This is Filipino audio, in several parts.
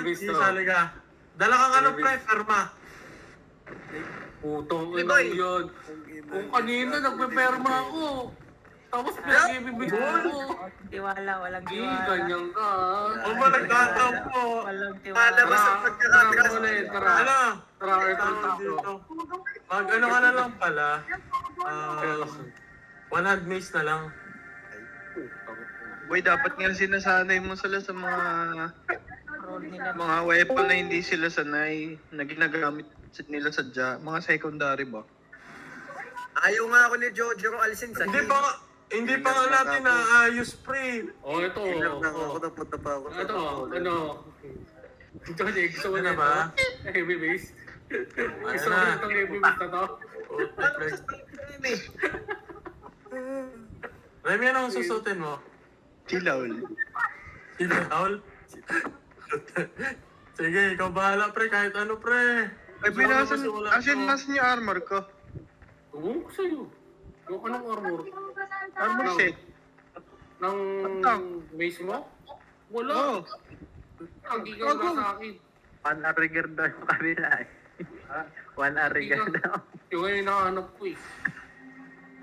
Isali ka. Dala kang ano, pre, perma. Putong ina yun. Kung kanina nagpe-perma ako. Tapos pinag-ibibig ako. Tiwala, walang Di, tiwala. ganyan ka. O ba, nagtatampo. Walang tiwala. Palabas ang pagkakatras. Tara. Ano? Tara, ito Tawag tayo. dito. Mag-ano ka na lang pala. 100 mace na lang. Boy, dapat nga sinasanay mo sila sa mga Roll nila. weapon na hindi sila sanay na ginagamit nila sadya. Mga secondary ba? Ayaw nga ako ni Jojo kung alisin sa Hindi pa nga natin naayos, pre. Oh, ito. Ako napunta pa ako. Ito, ano. Ito, gusto mo Ano na ba? ito? Heavy base. Gusto mo na? na itong heavy base na to? Remy, anong susutin mo? Chilaul. Sino, Raul? Sige, ikaw bahala, pre. Kahit ano, pre. Ay, asin mas niya armor ko. Oo, sa'yo. Yung anong armor? Armor set. Ng Atang. base mo? Wala. Oo. Ang gigaw na sa akin. One arigger daw yung kabila eh. One arigger daw. Yung ngayon nakahanap ko eh.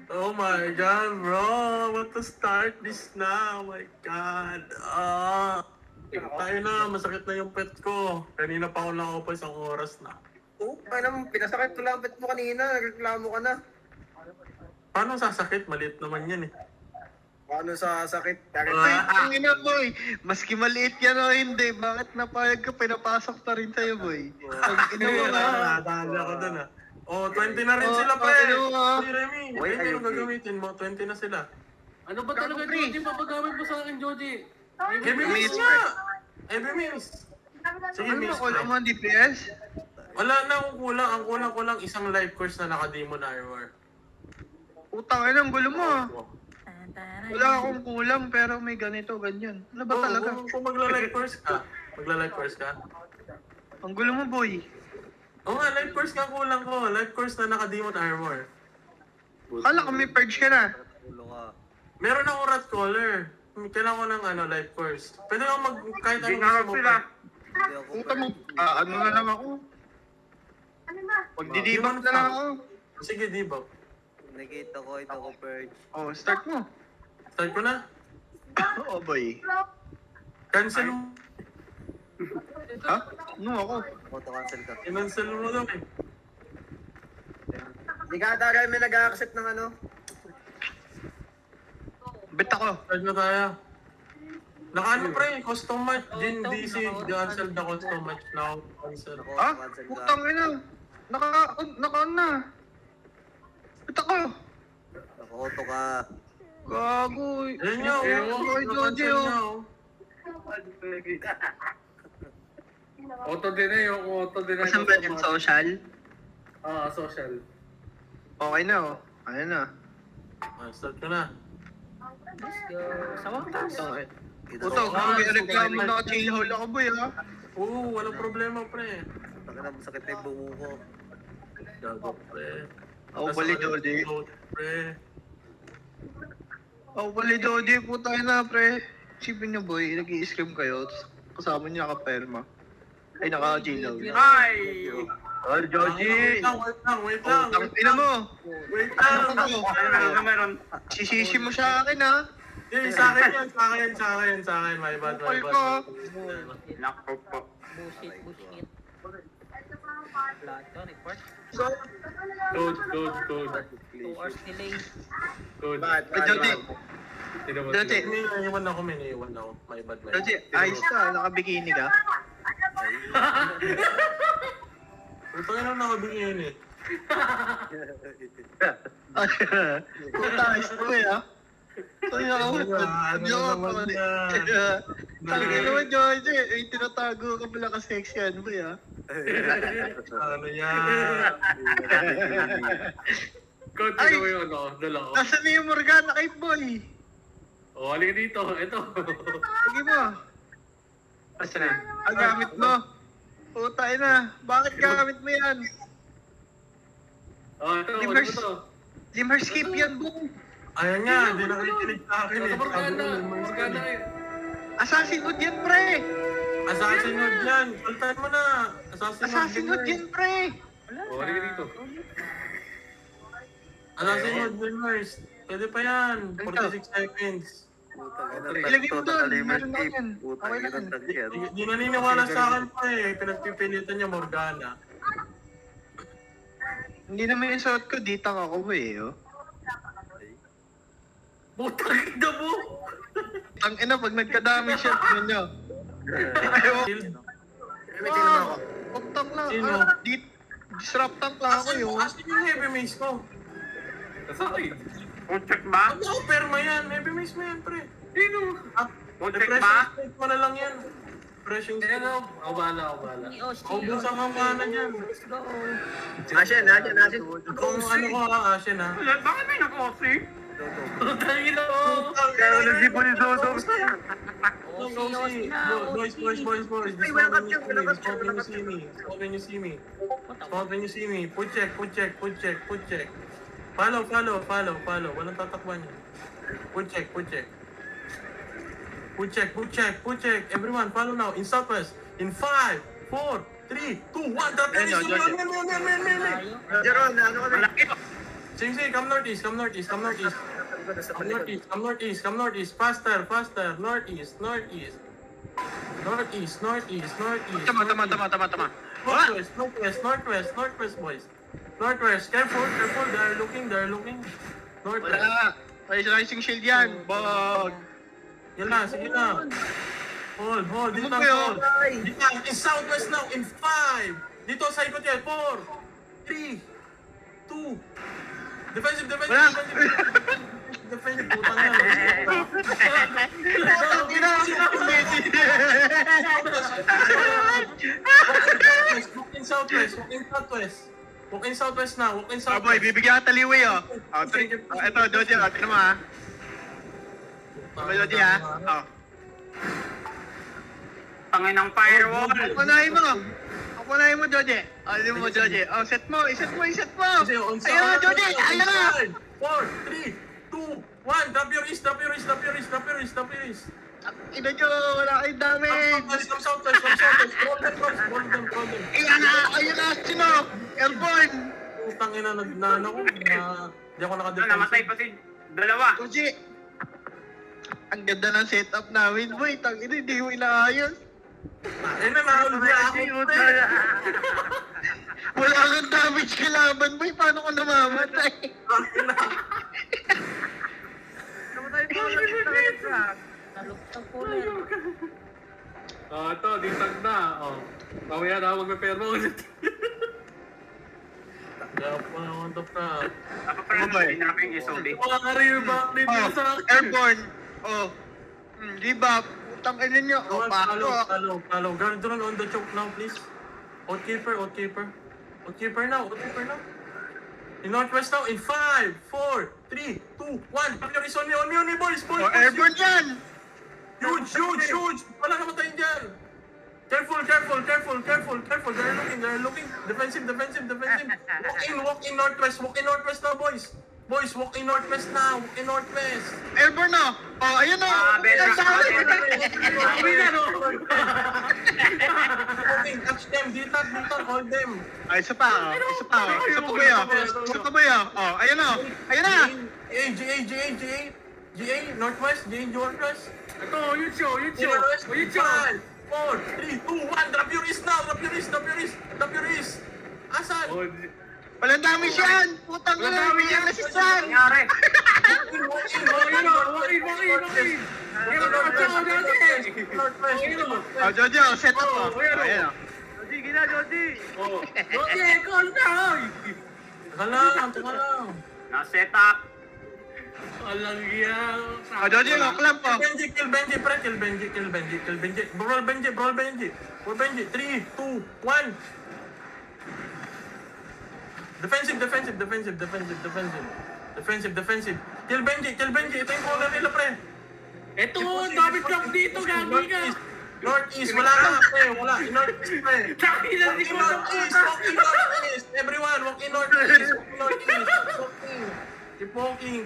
Oh my God, bro. I want to start this now. Oh my God. Tayo na, masakit na yung pet ko. Kanina pa ako nakaupo isang oras na. Oo, kaya naman, pinasakit ko lang mo kanina, nagreklamo ka na. Paano sasakit? Maliit naman yan eh. Paano sa sakit? Ay, ang ina boy. Maski maliit yan o hindi, bakit napayag ka? Pinapasok pa rin sa'yo boy. Ang ina mo nga. Nadali ako dun ah. Oh, 20 na rin sila, pre. Hey, Remy, anong gagamitin mo? 20 na sila. Ano ba talaga, Joji? Papagamit mo sa akin, Joji? Heavy miss nga! Heavy miss! Sige, Ano miss. ba kulang mo ang DPS? Wala na akong kulang. Ang kulang ko lang isang life course na naka-demon armor. Utang ina, ang gulo mo ah. Wala akong kulang pero may ganito, ganyan. Ano ba talaga? Kung magla-life course ka, magla-life course ka. Ang gulo mo boy. Oo nga, life course ka kulang ko. Life course na naka-demon armor. Kala ko may purge ka na. Meron akong rat collar. Kailangan ko ng life course. Pwede ako kahit anong gusto mo pa. Puta mo, ano na lang ako. Magdidibak na lang ako. Sige, debug. Nakita ko ito ko, Purge. Oh, start mo. Start ko na. Oh boy. Cancel mo. Ha? Ano ako? Auto-cancel ka. Cancel mo daw eh. Hindi ka ata may nag-accept ng ano. Bet ako. Start na tayo. Naka-ano pre, custom match. Din DC, cancel the custom match now. Cancel. Ha? Putang ina. Naka na. Bet ako. Naka-auto ka. Gago. Ayun nyo. Ay, Joji oh. Auto din eh, yung auto din eh. Saan ba yung social? Social. Okay na oh. Ayun na. Start ko na. Let's go. Sa wakas. Okay. Puta, kung may reklamo na chill hole ako boy ha. Oo, walang problema pre. Taka na, masakit na yung buo ko. Gago pre. Ako pali Jody. Pre. Ako pali Jody. Puta na pre. Sipin niyo boy, nag-i-scream kayo. Kasama niya ka-perma. Ay, naka-chill hole na. Hi! Oh, Joji! Wait lang. Oh, tangina mo! Wait lang. Ano meron? Sisisi mo sa akin ha? Eh, sa akin yan. My bad. Kupal ka. Nako po. Bullshit. Plato, report. Code. 2 hours delay. Code. Jody! Jody! May naiwan ako. My bad. Jody, ayos ka. Nakabikini ka? Ito nga nang nakabingin eh. Puta, ayos ko eh ha? Ay, ako. Hindi ako kapag. Tangin naman, Jojo. Ay, tinatago ka pala ka-sexy yan ba ya? Ano yan? Code, Ay! sino mo yun, dala ko. Nasaan na yung Morgana kay boy? Oh, halika dito. Ito. Sige mo. Asa na? Ang gamit mo. Puta na. Bakit gamit mo yan? Oh, ito. Ano ba Limers. to? Limmer skip yan, boy. Ayan nga, hindi nakikinig sa akin eh. Ito, Morgana eh. Assassin Hood yan, pre. Assassin mode yan. Altan mo na. Assassin mode yan, pre. Oh, halika dito. Assassin mode winners. Pwede pa yan. 46 seconds. Ilagay mo doon. Meron na yan. Okay lang. Di naniniwala sa akin pa eh. Pinagpipilitan niya Morgana. Hindi naman yung suot ko, ditang ako eh, oh. Putang ina mo! Ang ina, pag nagkadami siya, tingnan nyo. Ayaw, Shield. May tingnan mo ako. pagtank lang. Sino? Disrupt tank lang ako yun. Asin yung heavy mace ko. Sa akin. Check ba? Ano ako perma yan? Heavy mace mo yan, pre. Sino? Check ba? Depression mo na lang yan. Depression Ayan o. Ako bahala. Ubusan ka muna dyan. Ashen. Kung ano ko Ashen ha. Bakit may nakosi? Putang ina mo! Kaya nagsipo ni Zozo. Boys. This Ay, one walang when you capture, walang see me. Spot when you see me. Spot when you see me. Put check. Follow. Walang tatakban yan. Put check. Everyone, follow now. In southwest. In 5, 4, 3, 2, 1. Drop your Ayun, knees. Jojo. Jeron, ano ka na? Sing, come northeast. Come northeast. Faster. Northeast. Tama. Northwest, boys. Northwest. Careful. They're looking. Wala Northwest. nga. Rising shield yan. Bog. Yan na, sige na. Hold. Dito Ano na, ba yun? hold. Dito na, in southwest now, in 5. Dito sa ikot yan, 4, 3, 2. Defensive. Defensive, putang na. Walk in southwest. Walk in southwest now. Ah, boy, bibigyan ka taliwi, oh. Oh, ito, Joji, oh. Tignan mo, ha. Ito, Joji, ha. Oh. Tangin ng firewall. Unahin mo, Joji. Oh, di mo, Joji. Oh, set mo. Iset mo. Kasi on Ayun, Joji. Ayun na. 4, 3, 2, 1. Drop your wrist. Ina nyo, wala kayong damage. Come southwest. Roll them. Ayun na, sino? Airborne. Putang ina, nagnano ko. Di ako nakadefensive. Namatay pa si dalawa. Joji. Ang ganda ng setup namin, boy. Tangina, hindi mo inaayos. Ayun na, nahulog na ako. Wala kang damage kalaban, boy. Paano ka namamatay? Namatay pa ulit. Ito, ditag na. Mamaya na magpe-perma ulit. Kaya pa naman ito pa. Dapat pala natin na yung SOB. Makakari yung back dito Oh, sa akin. airborne. Oh. Di ba? Putang ina nyo. Oh, Follow. Guard drone on the choke now, please. Outkeeper now. In northwest now, in 5, 4, 3, 2, 1. Drop your wrist on me, boys. Oh, airborne yan. Huge. Wala namatay dyan. Careful. They're looking. Defensive. Walk in northwest now, boys. Boys, walk in northwest now. Airborne na. Oh, ayun na. Bedrock. Sabi na, no? Touch them. Ditag. Hold them. Ay, isa pa, boy, oh. Ayun na. GA, northwest. Ito, yun show. Northwest. 5, 4, 3, 2, 1. Drop your wrist now. Asan? Walang damage yan. Putang ina, bigyan na si San. Nangyari. Walk in. Oh, Jojo, set up, oh. Ayun, oh. Sige na, Jody. Taka lang. Na-set up. Alang yan. Oh, Jojo, oh, clamp, oh. Kill Benji. Roll Benji. 3, 2, 1. Defensive. Kill Benji. Ito yung corner nila, pre. Ito, dami trap dito, gagi ka. Northeast. Wala ka, pre. Wala. Northeast, pre. Taki na Walk in northeast. Everyone, walk in northeast. Keep walking.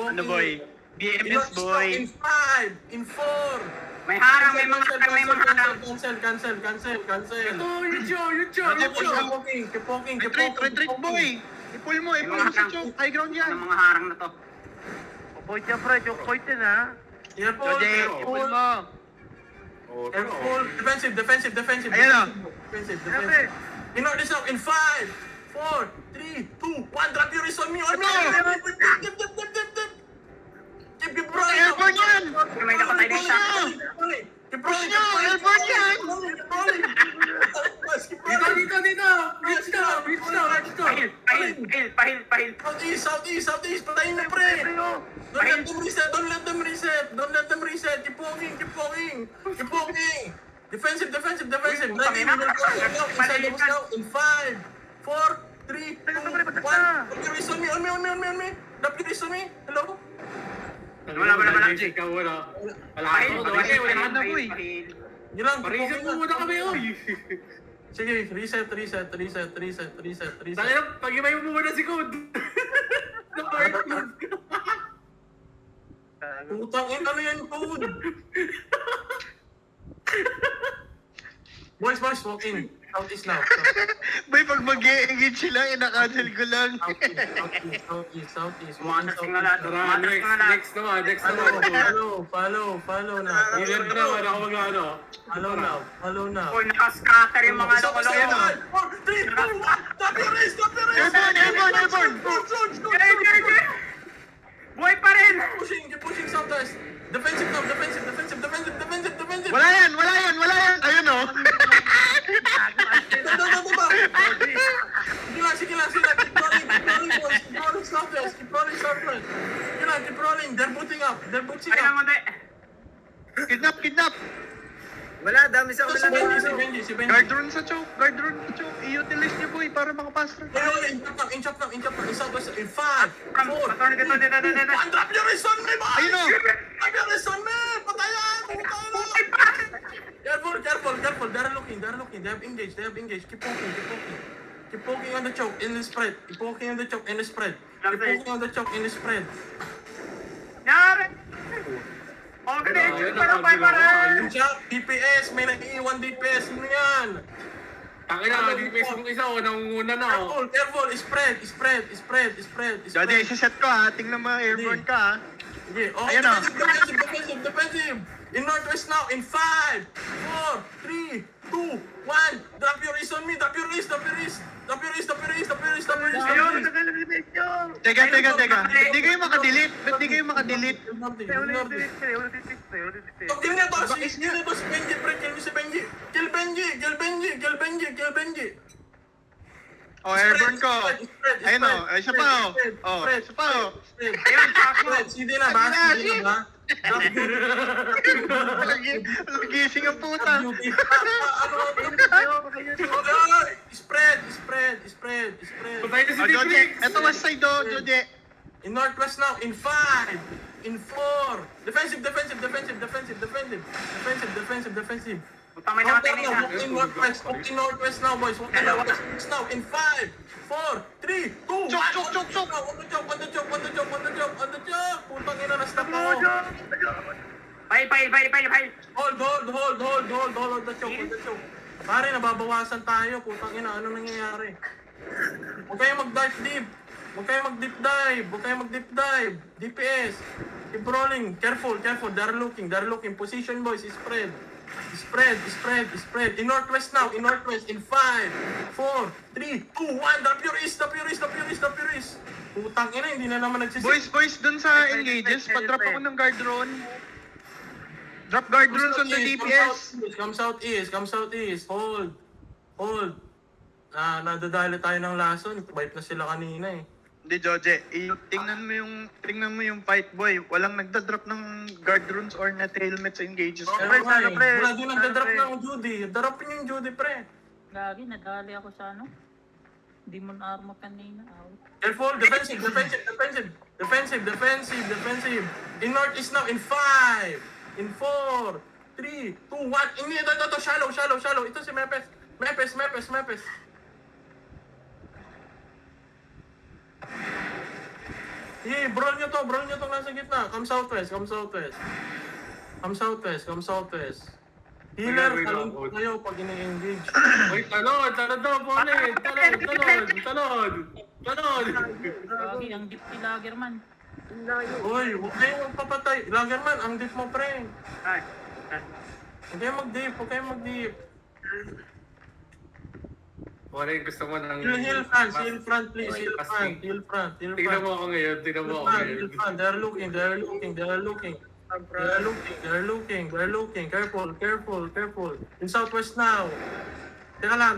Ano, boy? BMS, boy. In 5, in 4, May harang, may mga harang. Cancel. Ito, yun siya. Keep walking. Retreat, boy! I-pull mo sa choke. High ground yan. Ano mga harang na to? Point niya, pre. Choke point din, ha? Careful, Jose, i-pull mo. Careful. Defensive. Ayan o. Defensive. Siyempre. You know this now in 5, 4, 3, 2, 1. Drop your wrist on me. Keep your bro. Airborne yan! May nakatay din siya. Push nyo! Airborne yan! Dito. Reach na. Pahil. Southeast. Patayin na, pre. Don't let them reset. Keep walking. Defensive. Driving. Inside the box now. In 5, 4, 3, 2, 1. Drop your wrist on me. Drop your wrist on me. Hello? Wala. Ikaw wala. Pahil. Wala na, boy. Yun lang. Parisan mo muna kami, oy. Sige, reset. Tangina, pag-imay mo muna si Code. Putang ina, ano yan, Code? Boys, walk in. Southeast now. Boy, pag mag-e-engage sila, ina-cancel ko lang. Southeast. Umatas nga lahat. Tara, next naman. Follow na. Ilan na naman ako mag-ano. Follow now. Uy, nakascatter yung mga nakulong. 4, 3, 2, 1. Stop your race. Airborne! Buhay pa rin! Keep pushing Southwest. Defensive now. Defensive. Wala yan! Ayun o. Sige lang. Keep rolling Southwest. Keep rolling. They're booting up. Ay lang, hindi. Kidnap! Wala, dami sa Si ulan. Benji. Guard run sa choke. I-utilize niyo, boy, para makapass through. In chop lang. In Southwest. In 5, 4, Dito. One, drop your wrist on me, boy! Ayun o. Drop your wrist on me! Patayan! Careful. They're looking. They have engaged. Keep poking on the choke, in the spread. Nyari! Okay, parang pa rin! Yung siya, DPS, may nag-iiwan DPS. Ano yan? Tangina, DPS mong isa, nangunguna na. Careful. Spread. Jody, isa-set ko ha. Tingnan mo, airborne ka ha. Okay, Ayun o. Defensive. In Northwest now, in 5, 4, 3, 2, 1. Drop your wrist on me. Drop your wrist. Ayun, Teka. Hindi kayo makadelete. Ba't di kayo makadelete? Kill niya to si Benji, pre. Kill Benji. Oh, airborne ko. Ayun o. Isa pa o. Isa pa o. Sige na ba? Gising ang puta. Spread. Patay na si Oh, Jody. DPS. Ito west side o, Jody. In Northwest now, in 5, in 4. Defensive. Putang may nakatay Walk in Northwest now, boys. Walk in Northwest now, in 5, 4, 3, 2, 1. Choke. On the choke. Putang ina, na-stop ako. Pahil. Hold the choke. Pare, nababawasan tayo. Putang ina, ano nangyayari? Huwag kayong mag-dive deep. Huwag kayong mag-deep dive. DPS. Keep rolling. Careful. They're looking. Position, boys. Spread. In Northwest now. In 5, 4, 3, 2, 1. Drop your wrist. Putang ina, hindi na naman nagsisip. Boys, dun sa engages, pa-drop ako ng guard drone. Drop guard drones on the DPS. Come southeast. Hold. Nadadali tayo ng lason. Wipe na sila kanina eh. Hindi, Joje. Tingnan mo yung fight, boy. Walang nagda-drop ng guard drones or net helmets sa engages. Wala din nagda-drop ng Judy. Darapin yung Judy, pre. Lagi, nadali ako sa ano. Demon armor kanina. Out. Careful, defensive. In Northeast now, in 5, in 4, 3, 2, 1. Hindi, ito, shallow. Ito si Mepes. Brawl nyo to nasa gitna. Come southwest. Come southwest, come southwest. Healer, talon po kayo pag ini-engage. Uy, talon daw, Polen. Talon. Gagi, ang deep ni Lagerman. Uy, huwag kayong magpapatay. Lagerman, ang deep mo, pre. Ay. Huwag kayong mag-deep, huwag kayong mag-deep. Polen, gusto mo ng... Heal front, please. Heal front. Tingnan mo ako ngayon. Heal front. They're looking. Careful. In southwest now. Teka lang.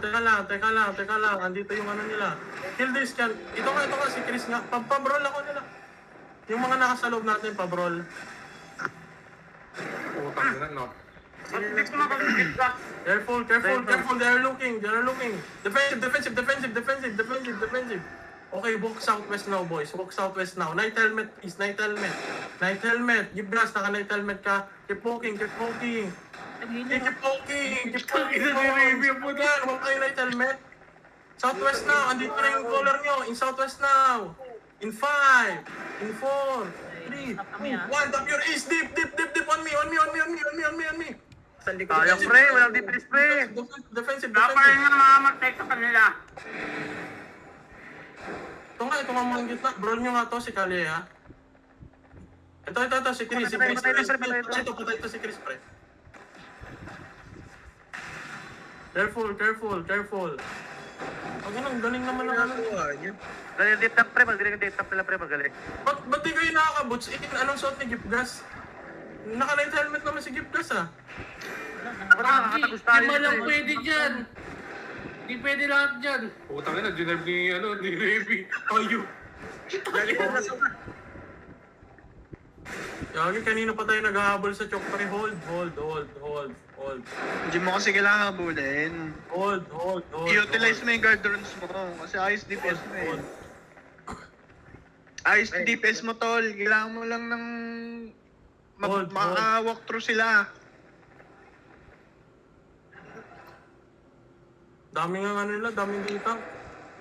Andito yung ano nila. Kill this can. Ito nga, si Chris nga. Pabrol ako nila. Yung mga nasa loob natin, pabrol. Putang na, no? Careful. They're looking. Defensive. Okay, walk southwest now, boys. Walk southwest now. Night helmet, please. Night helmet. Give gas, naka-night helmet ka. Keep walking. Keep poking. Review mo Yan, huwag kayo night helmet. Southwest now. Andito na yung color nyo. In southwest now. In 5, in 4, 3, 2, 1. Tap your east. Deep. On me. Sa likod. Sayang pre, walang defense pre. Defensive. Dapat nga mamamatay sa kanila. Ito nga mga gitna. Bro nyo nga to, si Kali, ha? Ito, si Chris. Patay ito si Chris, pre. Careful. Ang galing naman ng ano. Galing deep tap pre, magaling deep tap nila pre, magaling. Ba't di kayo nakaka-boots? Anong suot ni Gipgas? Naka-night helmet naman si Gipgas, ha? Nakakatagos tayo. Di lang pwede dyan. Di pwede lahat dyan. Putang na, dinarb ni Revy. Ayun. Yagi, kanina pa tayo naghahabol sa chok, pre. Hold. Hindi mo kasi kailangan habulin. Hold. I-utilize mo yung guard runes mo. Kasi ayos DPS mo eh. Ayos DPS mo tol. Kailangan mo lang ng... Hold. Maka-walk through sila. Daming dito.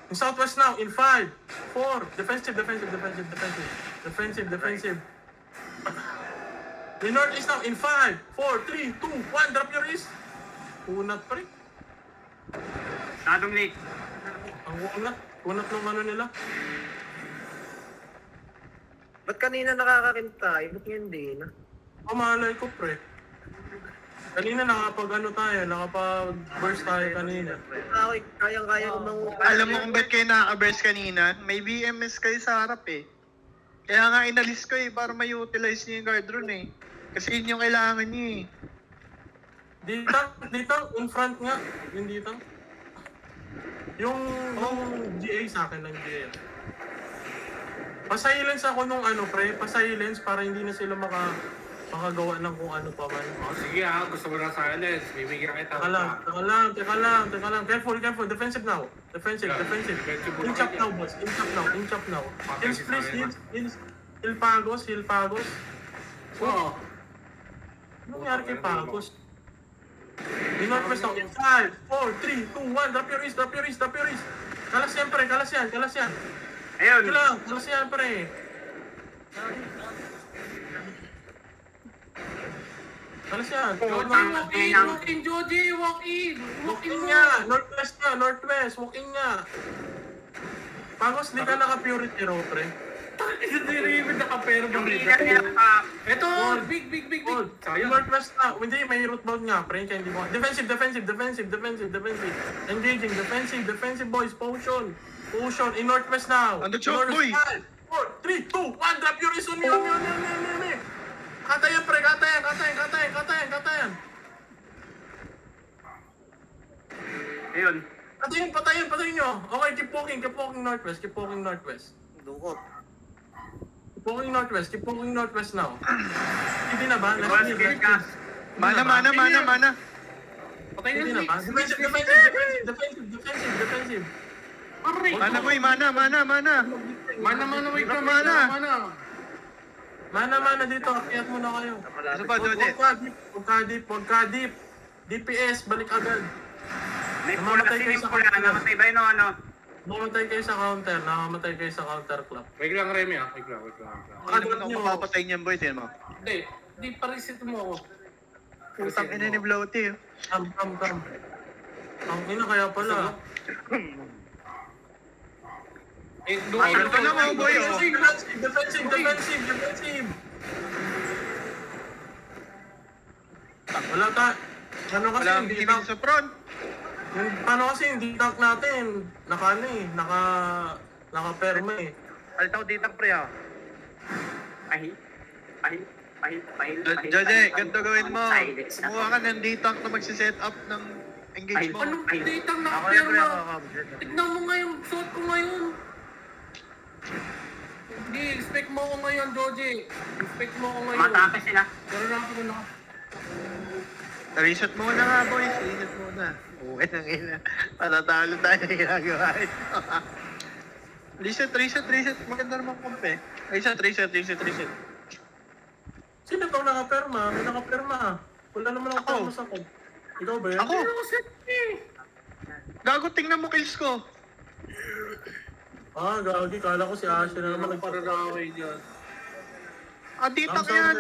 In southwest now, in 5, 4, defensive. In northeast now, in 5, 4, 3, 2, 1, drop your wrist. Kunat pa rin. Nadong Nick. Ang kunat ng ano nila. Ba't kanina nakakakintay? Ba't ngayon hindi na? Malay ko, pre. Kanina nakapag-burst tayo kanina. Okay, kayang-kaya ko mang... Alam mo kung ba't kayo nakaka-burst kanina? May BMS kayo sa harap eh. Kaya nga inalis ko eh, para ma-utilize niyo yung guard rune eh. Kasi yun yung kailangan niyo eh. Dito, in front nga. Yung dito. Yung GA sa akin ng GA. Pasilence ako nung pasilence para hindi na sila makagawa ng kung ano pa man. Sige gusto mo na silence. Bibigyan kita. Teka lang. Careful. Defensive now. Defensive. In chop now, boss. In chop now. Heals, please. Heal Pagos. Oo. Anong nangyari kay Pagos? In northwest now. In 5, 4, 3, 2, 1. Drop your wrist. Kalas yan, pre. Kalas yan. Ayun. Kalas yan, pre. Kalas yan. Walk in, Joji! Walk in nga. Northwest. Walk in nga. Pagos, di ka naka-purity row, pre. Hindi Revy nakapero ba? Ito! Big! Sayang. Northwest na. Hindi, may root bound nga, pre. Kaya hindi mo. Defensive. Engaging. Defensive, boys. Potion. In northwest now. Ano, choke, boy? 5, 4, 3, 2, 1. Drop your wrist on me. Katayan, pre. Katayan. Ayun. Patayin nyo. Okay, keep walking northwest. Dukot. Keep walking northwest now. Hindi na ba? Mana. Patay Hindi na na ba? si Defensive. Mana boy, mana. Mana, wait ka, Mana dito. Akyat muna kayo. Isa pa, Jody. Huwag ka deep. DPS, balik agad. May pula kasi yung pula. Namatay ba yun o ano? Nakamatay kayo sa counter clock. Wait lang, Remy Wait lang. Ano naman ako papatay niyan boy, tiyan mo. Hindi. Di pa-reset mo ako. Putang ina ni Bloaty. Come. Ang ina kaya pala. Eh, Ay, ganito lang ako, boy, oh. Defensive. Wala ka. Ano kasi Walang hindi kilig tank. sa front. Paano kasi hindi tank natin? Naka-perma eh. Altaw dito pre ah. Ay. Jose, ganito gawin mo. Kumuha ka ng D-Tank na magsiset up ng engage mo. Anong ditang Ako yan pre, nakapirma? ako. Tignan mo nga yung suot ko ngayon. Hindi, expect mo ako ngayon, Joji. Expect mo ako ngayon. Matake sila. Pero na ako na. Reset muna nga, boys. Reset muna. Uwe nang ina. Patatalo tayo na ginagawa ito. Reset. Maganda naman kumpe. Reset. Sino itong naka-perma? May naka-perma. Wala naman ako Ako. perma sa akin. Ikaw ba yan? Ako! Pero set eh. Gago, tingnan mo kills ko. Ah, gagi. Kala ko si Asher na naman Ano para raway dyan? Ah, D-Tank yan.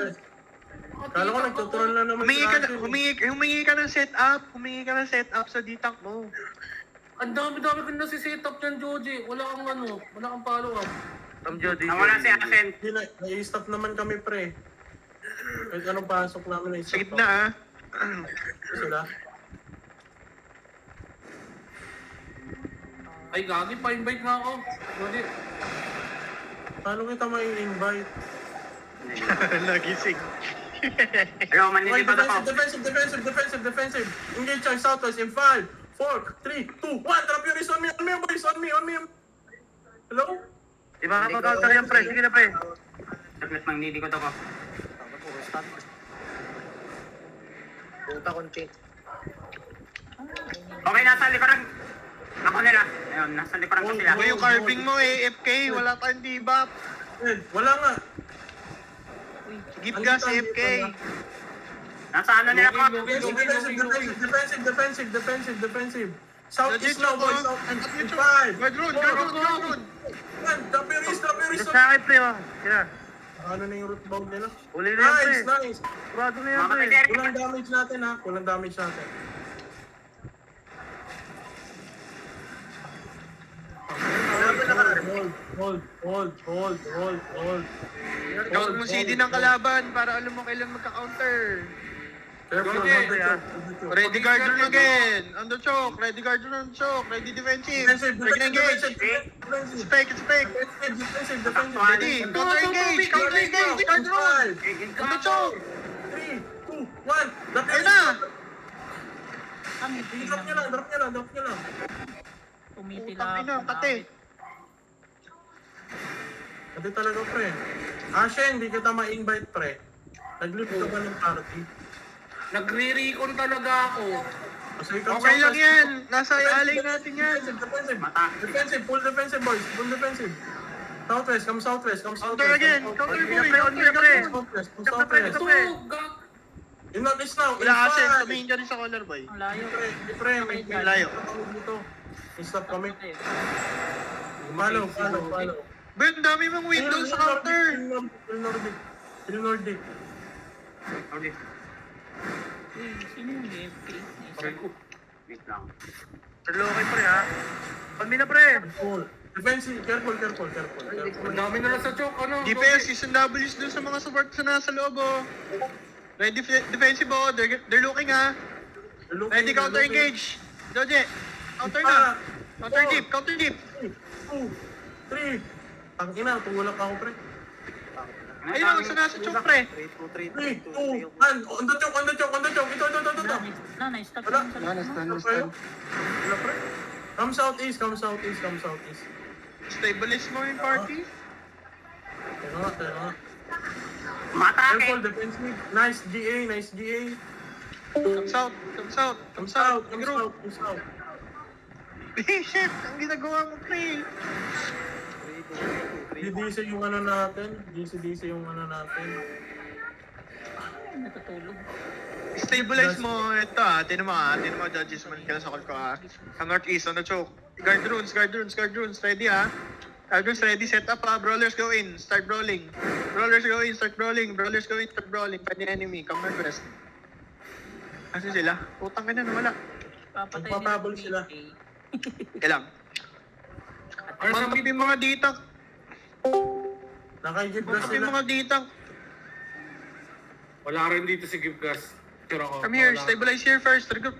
Kala ko nagtuturan na naman Humingi ka, Asher eh. humingi ka ng setup. Humingi ka ng setup sa D-Tank mo. Ang dami-dami ko nasi-set up yan, Joji. Wala kang follow-up. Nawala si Asen. Hindi na, nai-stop naman kami pre. Kahit anong pasok namin na-stop. Sa gitna ah. Sila. Ay, gagi, pa-invite nga ako. Joji. Paano kita mai-invite? Nagising. Ayaw, Okay, manlilipad ako. defensive. Engage ang Southwest in 5, 4, 3, 2, 1. Drop your wrist on me, boys. On me. Hello? Di ba counter yan pre? Sige na pre. Saglit mang nilikot ako. Puta konti. Okay, nasa likuran. Ako nila. Ayun, nasa likuran ko sila. Uy, yung carving mo AFK. Wala tayong debuff. Wala nga. Give gas AFK. Nasa ano nila ko? Defensive. Southeast Legit, now, boys. oh. Southeast. 5. Guard run. Drop your wrist. Gusto sa akin pre oh. Sila. Ano na yung root bound nila? Uli na yan pre. Nice. Sigurado na yan pre. Kulang damage natin ha. Kulang damage natin. Hold. Count mo CD ng kalaban para alam mo kailan magka-counter. Careful, Joji, hold it. Ready guard run again. On the choke. Ready guard run on the choke. Ready defensive. Ready engage. Spike. Defensive. Ready. Counter engage. Guard run. On the choke. 3, 2, 1. Ayun na. Kami, Drop nyo lang. tumitila Putang ina, kate. Kasi talaga pre. Asha, hindi kita ma-invite pre. Nag-lift ka ba ng party? Nagre-recon talaga ako. Kasi ikaw Okay lang yan. Nasa alay natin yan. Defensive, full defensive boys, full defensive. Southwest. Counter again. Counter boy. Southwest. So, gag... In not this now. Wala kasi. Tumingin ka rin sa collar boy. Ang layo. Pre, may Layo. dito. Stop kami. Follow. Ben, dami mong window sa counter. Il Nordic. Okay. Uy, sino yung AFK? Wait lang. Terloke pre ha. Pag na pre. Defensive, careful. Ang dami na lang sa choke, ano? DPS, season W's dun sa mga support sa nasa loob oh. Ready defensive oh. They're looking ha. Ready counter engage. Doje. Counter na. Counter deep. 2, 3. Ang ina, tumulak ako pre. Ayun, sa nasa choke pre. 3, 2, 1. On the choke. Ito. Na-stop Wala. lang sa lahat. Wala pre. Come southeast. Stabilize mo yung party. Teka nga. Matake. Careful, defensive. Nice GA. Come south. Group. Come south. Shit, ang ginagawa mo pre. DC yung ano natin. DC yung ano natin. Ay, natutulog. Stabilize mo ito ah. Tinan mo judges man ka sa call ko ah. Sa northeast on the choke. Guard runes. Ready ah. Guardians ready, set up ha. Brawlers go in, start brawling. Brawlers go in, start brawling. Brawlers go in, start brawling. Find the enemy, come northwest. Asan sila? Putang ka na, wala. Papatay Magpapabol nila sila. PK. Teka lang. Mantap yung mga ditang. Naka-jeep na Mantap sila. yung mga ditang. Wala rin dito si Gibgas. Tira ko. Come here, Wala. stabilize here first. Regroup.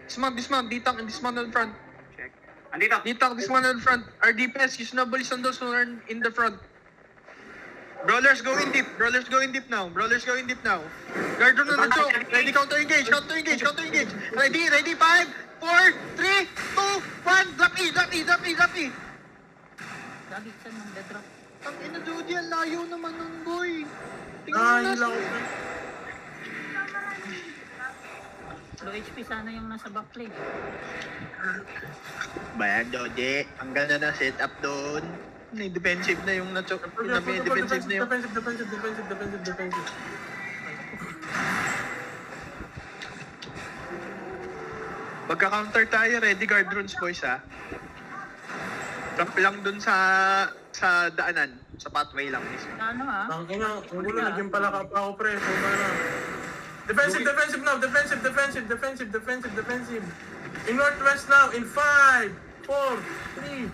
Dismount. Ditang, and dismount on front. Check. Andito. Ditang, dismount on front. Our DPS, use nobles on those who are in the front. Brawlers go in deep now. Guard run on the choke. Ready, counter engage. Ready, 5, 4, 3, 2, 1. Drop E. Lagi saan ng bedrock. Ang ina, Jody, ang layo naman nun, boy. Tingnan mo Nahihila na. ko. Low HP sana yung nasa backplane. Bayan, Jody. Ang ganda na setup doon. Defensive na yung na-choke. Defensive na yung... Defensive. Pagka-counter tayo, ready guard runes, boys, ha? Trap lang dun sa daanan. Sa pathway lang. Ano ha? Ang ina, ang gulo, naging pala ka pa ako, pre. Puta na. Defensive now. Defensive. In northwest now, in 5, 4, 3,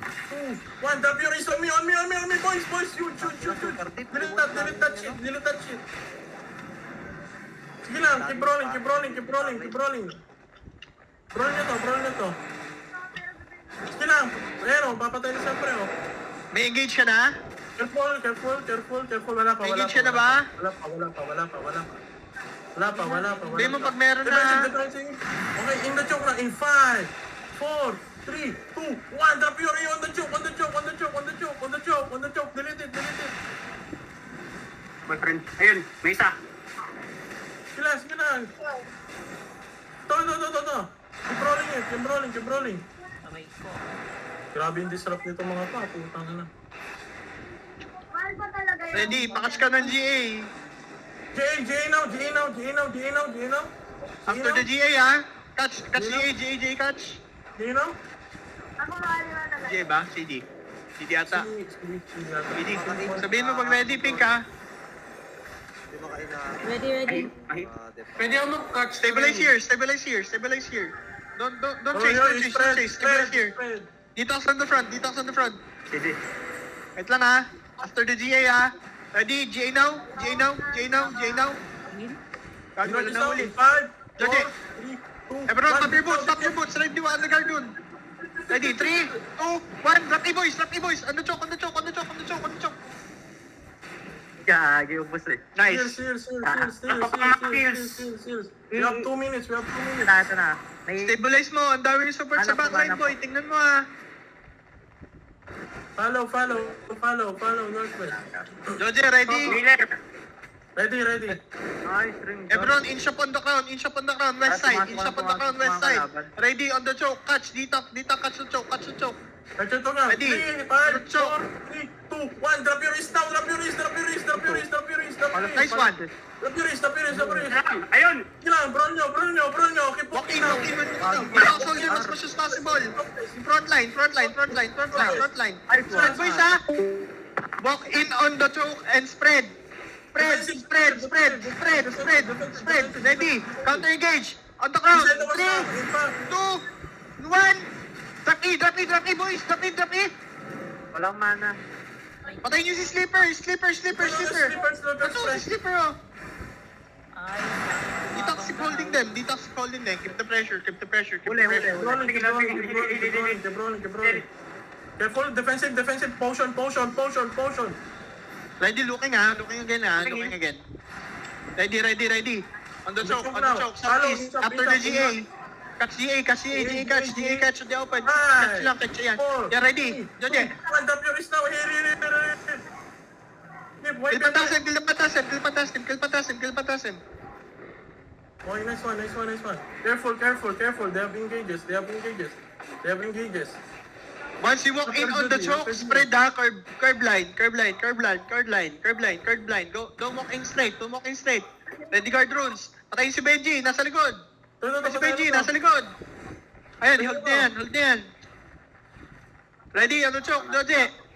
2, 1. Drop your wrist on me, boys. Shoot. Delete that shit. Sige lang, keep rolling. Brawl nyo to. Sige lang. Ayan o, papatay na siyempre o. May engage ka na? Careful. Wala pa. Engage ka na ba? Wala pa. Hindi mo pag meron na. Defensive. Okay, in the choke na. In 5, 4, 3, 2, 1. Drop your E on the choke. Delete it. My friend. Ayun, may isa. Sige lang. To. Keep rolling. Aray ko. Grabe yung disrupt nito mga pa. Putang na. Ready, pakas ka ng GA. GA now. After the GA, ha? Catch GA, catch. GA now? GA ba? CD ata. Sige. CD. Sabihin mo pag ready, pink, ha? Ready. Ay, Pwede ako mag-catch. Stabilize here. Don't chase. Stabilize here. Dito on the front. sige. Wait lang, ha? After the GA, ha? Ready? GA now. Kagi wala na huli. 5, 4, Jody. 3, 2, Everyone, stop your boots. Ready, the guard dun. Ready, 3, 2, 1. Drop E, boys. On the choke. Gagi, ubos eh. Nice. Seals. We have 2 minutes. Ito na. Stabilize mo. Ang dami yung support sa backline, boy. Tingnan mo, ha. Follow, northwest. Jody, ready? Miller. Ready. Nice ring. Everyone, inch up on the crown, west side. Ready, on the choke, catch, dito, catch the choke. Ito nga. Ready. 3, 5, 4, 3, 2, 1. Drop your wrist now. Nice one. Drop your wrist. Ayun. Kailangan, brawl nyo. Keep Walk in, walking with now. Dito, soldier as much as possible. Front line. Spread, boys, ha? Walk in on the choke and spread. Spread. Ready, counter engage. On the ground. 3, 2, 1. Drop E, boys. Drop E. Walang mana. Patayin niyo si Slipper. That's all si Slipper, oh. Ay. Detox holding them. Keep the pressure. Huli. Keep rolling. Careful, defensive, potion. Ready, looking again. Ready. On the choke. Southeast. After the GA. Catch GA, catch on the open. Catch yan. Yeah, ready. Jody. One, drop your wrist now. Here. Wait, Kill patasim. Oh, nice one. Careful. They have engages. Once you walk in on the choke, spread ha, curve line. Don't walk in straight. Ready, guard rules. Patayin si Benji, nasa likod. Ayan, hold na yan. Ready, on the choke, Jody.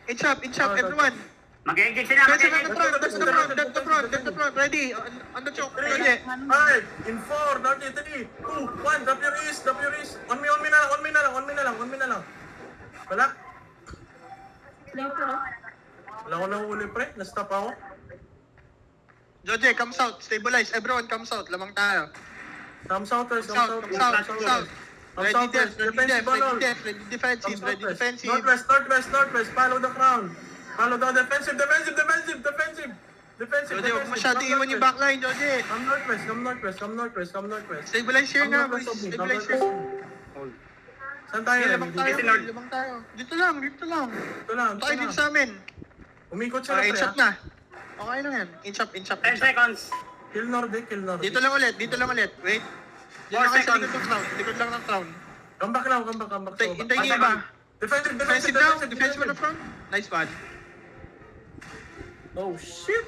Inch up, everyone. Mag-engage sila, Defensive at mag-engage. the front, left the front, ready. On the choke, Three, Doje. 5, in 4, 3, 2, 1, drop your wrist. On me na lang. Wala? Sniper, oh. Wala ko nahuli, pre. Na-stop ako. Doje, come south, stabilize. Everyone come south, lamang tayo. Come southwest, South. Ready defensive, ready defensive. Northwest, follow the crown. Follow the defensive. Doje, huwag masyado iwan yung backline, Doje. Come northwest. Stabilize here nga, boys. Stabilize here. Saan tayo? Lamang tayo. Dito lang. Ito lang. Tayo din sa amin. Umikot sila, Inch pre. up na. Okay lang yan. Inch up. 10 seconds. Kill Nordic. Dito lang ulit. Wait. Diyan lang kayo sa likod lang ng crown. Come back. Hintayin niyo iba. Defensive Defensive now. Defensive on the front. Nice one. Oh, shit!